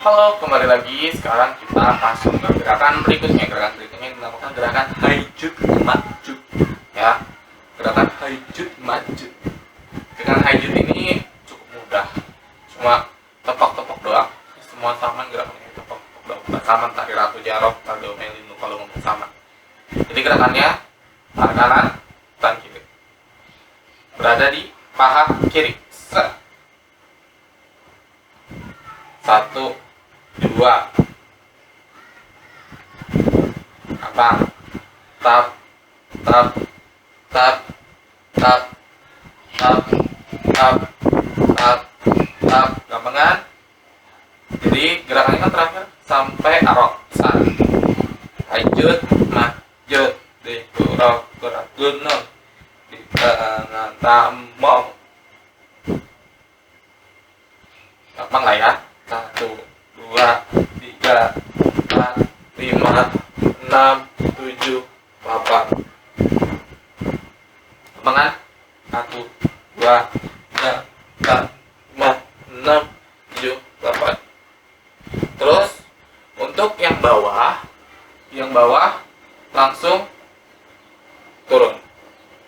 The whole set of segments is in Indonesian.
Halo, kembali lagi. Sekarang kita masuk ke gerakan berikutnya. Gerakan berikutnya dinamakan gerakan Haijut Majut. Ya, gerakan Haijut Majut. Gerakan Haijut ini cukup mudah. Cuma tepok-tepok doang. Semua saman gerakannya tepok-tepok doang. Saman tari ratu jarok, tari omelinu kalau ngomong sama. Jadi gerakannya tangan kanan, tangan kiri. Berada di paha kiri. Set. 1, 2, abang, tap, tap, tap, tap, tap, tap, tap, tap, gampang kan? Jadi gerakannya kan terakhir sampai arok. Haijut, majut, di kurok, kurak gunung, di tengah tambong. Gampang lah ya. 1, 2, 3, 4, 5, 6, 7, 8. Gampang kan? 1, 2, 3, 4, 5, 6, 7, 8. Terus untuk yang bawah langsung turun.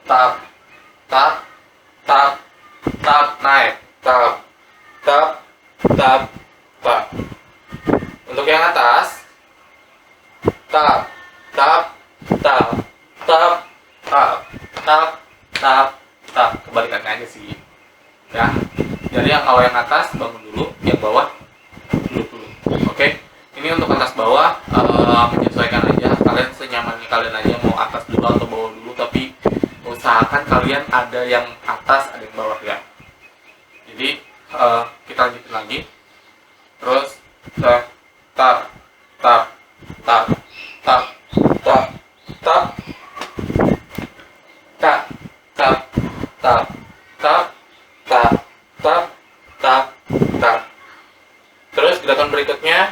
Tap, tap, tap, tap, naik. Tap, tap, tap, tap. Untuk yang atas, tap, tap, tap, tap, tap, tap, tap, tap. Kebalikannya aja sih. Ya. Jadi kalau yang atas bangun dulu, yang bawah duduk dulu. Oke. Ini untuk atas bawah menyesuaikan aja. Kalian senyamannya kalian aja, mau atas dulu atau bawah dulu, tapi usahakan kalian ada yang atas, ada yang bawah ya. Jadi kita lanjutin lagi. Terus tap, tap, tap, tap, tap, tap, tap, tap, tap, tap, tap, tap, tap, tap, tap. Terus gerakan berikutnya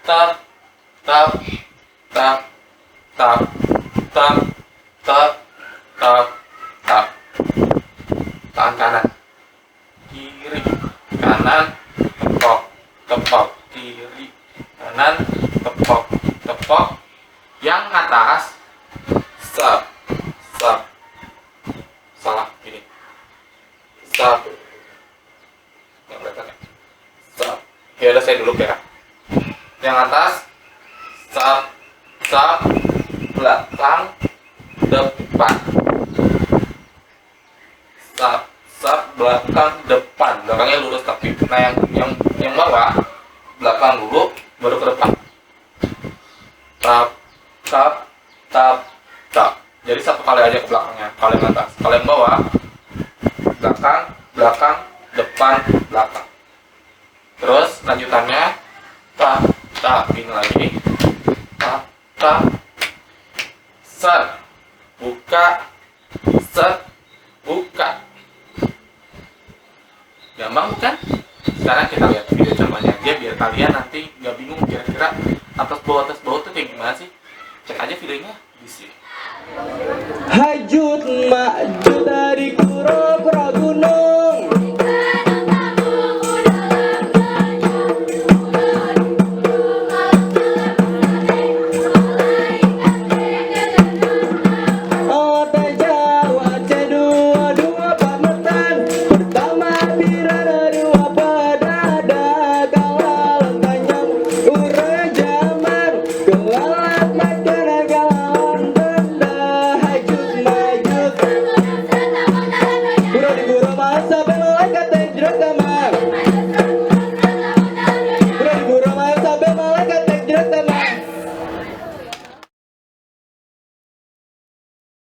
tap, tap, tap, tap, tap, tap, tap, tap. Tangan kanan, kiri, kanan, tepok, tepok, kiri, kanan, tepok, tepok. Yang atas, sap, sap, salah, gini, sap. Yang belakangnya, sap. Ya udah, saya dulu ya. Yang atas, sap, sap, belakang, depan. Sap, sap, belakang, depan. Belakangnya lurus tapi. Nah yang bawah, belakang dulu, baru ke depan. Tap, tap, tap, tap. Jadi satu kali aja ke belakangnya. Kalau yang atas, kalau yang bawah, belakang, belakang, depan, belakang. Terus lanjutannya tap, tap, ini lagi. Tap, tap. Set, buka, set, buka. Gampang kan? Sekarang kita lihat video contohnya aja biar kalian nanti nggak bingung kira-kira atas bawah tuh kayak gimana sih. Cek aja videonya di sini. Hajut majut dari kura-kura gunung. Otak Jawa C2 dua pametan. Pertama birana dua pedada. Kalalang panjang ure jaman. Kelalat makan.